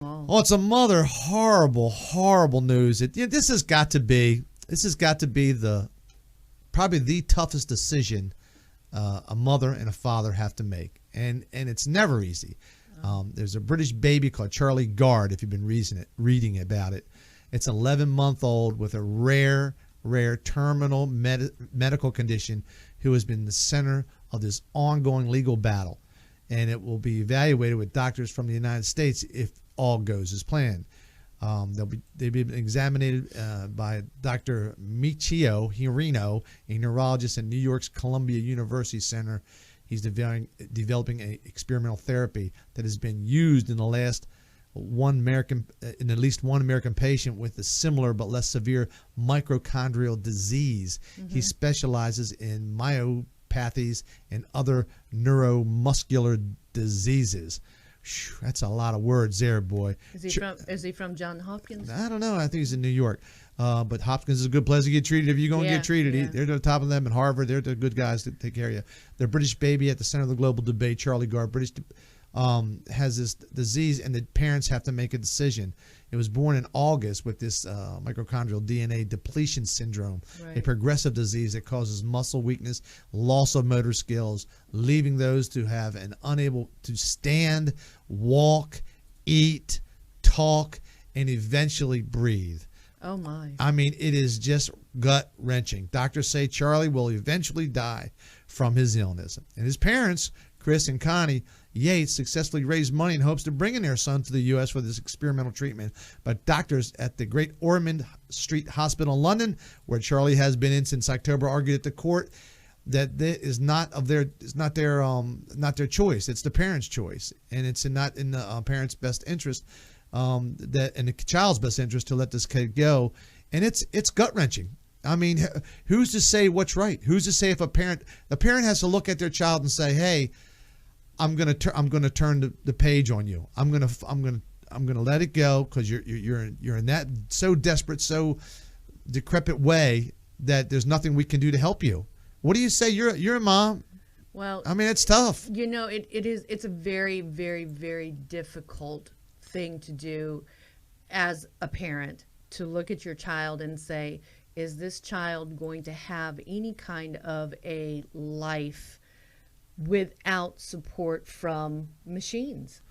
Oh. Oh, it's a mother. Horrible, horrible news. This has got to be the probably the toughest decision a mother and a father have to make, and it's never easy. There's a British baby called Charlie Gard. If you've been reading about it, it's an 11-month-old with a rare terminal medical condition who has been the center of this ongoing legal battle, and it will be evaluated with doctors from the United States if all goes as planned. They'll be examined by Dr. Michio Hirino, a neurologist at New York's Columbia University Center. He's developing an experimental therapy that has been used in at least one American patient with a similar but less severe mitochondrial disease. Mm-hmm. He specializes in myopathies and other neuromuscular diseases. That's a lot of words there, boy. Is he from Johns Hopkins? I don't know. I think he's in New York. But Hopkins is a good place to get treated. If you're going to get treated, they're to the top of them. At Harvard, they're the good guys to take care of you. The British baby at the center of the global debate, Charlie Gard, has this disease, and the parents have to make a decision. It was born in August with this mitochondrial DNA depletion syndrome, a progressive disease that causes muscle weakness, loss of motor skills, leaving those to have an unable to stand, walk, eat, talk, and eventually breathe. Oh, my. I mean, it is just gut-wrenching. Doctors say Charlie will eventually die from his illness. And his parents, Chris and Connie Yates, successfully raised money in hopes to bring in their son to the U.S. for this experimental treatment. But doctors at the Great Ormond Street Hospital in London, where Charlie has been in since October, argued at the court that is not their choice. It's the parents' choice, and it's not in the parents' best interest. That in the child's best interest to let this kid go, and it's gut wrenching. I mean, who's to say what's right? Who's to say if the parent has to look at their child and say, "Hey, I'm gonna turn the page on you. I'm gonna let it go because you're in that so desperate, so decrepit way that there's nothing we can do to help you." What do you say? You're a mom. Well, I mean, it's tough. You know, it's a very, very, very difficult thing to do as a parent, to look at your child and say, is this child going to have any kind of a life without support from machines?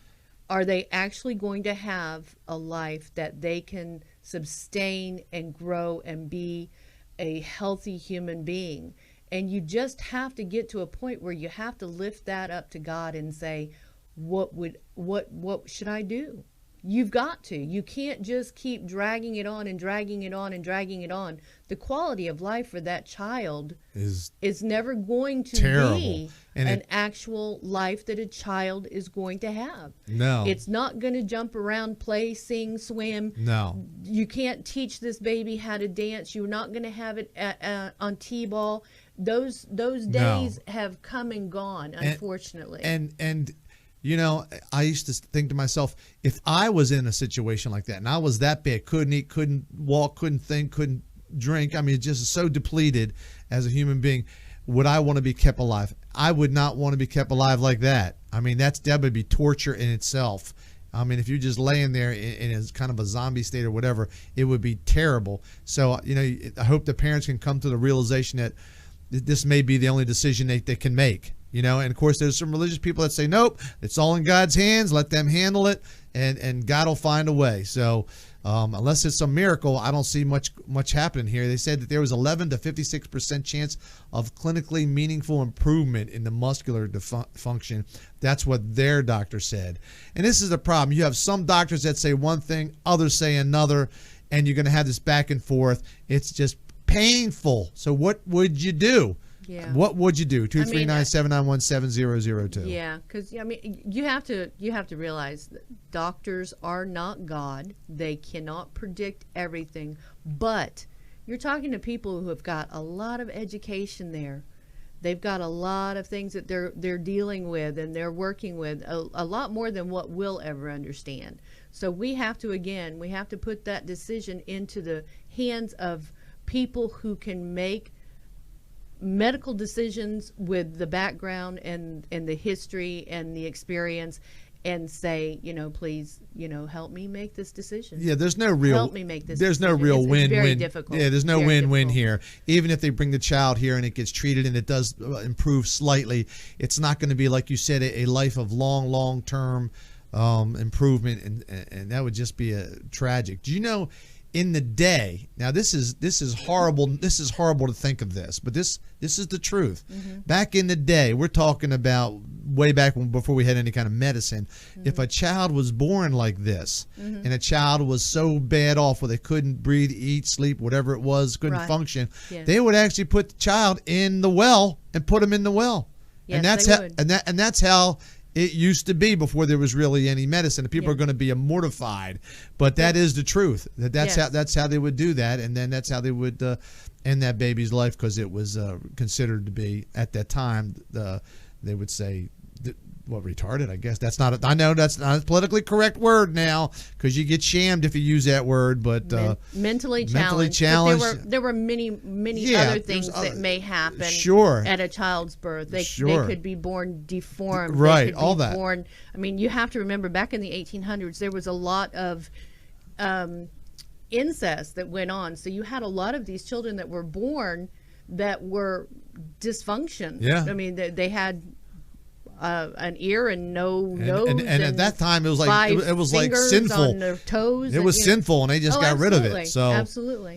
Are they actually going to have a life that they can sustain and grow and be a healthy human being? And you just have to get to a point where you have to lift that up to God and say, what should I do? You've got to. You can't just keep dragging it on and dragging it on and dragging it on. The quality of life for that child is never going to be an actual life that a child is going to have. No. It's not going to jump around, play, sing, swim. No. You can't teach this baby how to dance. You're not going to have it on T-ball. Those days have come and gone, unfortunately. And you know, I used to think to myself, if I was in a situation like that and I was that bad, couldn't eat, couldn't walk, couldn't think, couldn't drink, I mean, just so depleted as a human being, would I want to be kept alive? I would not want to be kept alive like that. I mean, that would be torture in itself. I mean, if you're just laying there in a kind of a zombie state or whatever, it would be terrible. So, you know, I hope the parents can come to the realization that this may be the only decision they can make. You know, and of course, there's some religious people that say, nope, it's all in God's hands. Let them handle it, and God will find a way. So unless it's some miracle, I don't see much happening here. They said that there was 11 to 56% chance of clinically meaningful improvement in the muscular function. That's what their doctor said. And this is the problem. You have some doctors that say one thing, others say another, and you're going to have this back and forth. It's just painful. So what would you do? Yeah. What would you do? 239-791-7002. Yeah, because I mean, you have to realize that doctors are not God. They cannot predict everything. But you're talking to people who have got a lot of education there. They've got a lot of things that they're dealing with and they're working with, a lot more than what we'll ever understand. So we have to put that decision into the hands of people who can make medical decisions with the background and the history and the experience and say, please, help me make this decision. Yeah, there's no real. Help me make this. There's no decision. real It's win-win. very difficult. Yeah, there's no Very win-win difficult. here. Even if they bring the child here and it gets treated and it does improve slightly, it's not going to be, like you said, a life of long-term improvement, and that would just be tragic. Do you know? In the day, now this is horrible. This is horrible to think of this, but this is the truth. Back in the day, we're talking about way back before we had any kind of medicine. If a child was born like this, and a child was so bad off where they couldn't breathe, eat, sleep, whatever it was, couldn't Right. function, Yes. they would actually put the child in the well and put him in the well. Yes, and that's they how would. and that's how it used to be before there was really any medicine. And people Yeah. are going to be mortified, but that is the truth. That's Yes. how they would do that, and then that's how they would end that baby's life, because it was considered to be, at that time, they would say, retarded. I guess that's not. I know that's not a politically correct word now, because you get shamed if you use that word. But mentally challenged. But there were many other things that may happen. Sure. At a child's birth, they could be born deformed. Right. They could All be that. Born. I mean, you have to remember, back in the 1800s, there was a lot of incest that went on. So you had a lot of these children that were born that were dysfunction. Yeah. I mean, they had an ear and no nose, and at that time it was like five it was like fingers sinful. on their toes. It was sinful, and they just got rid of it. Absolutely. So Absolutely.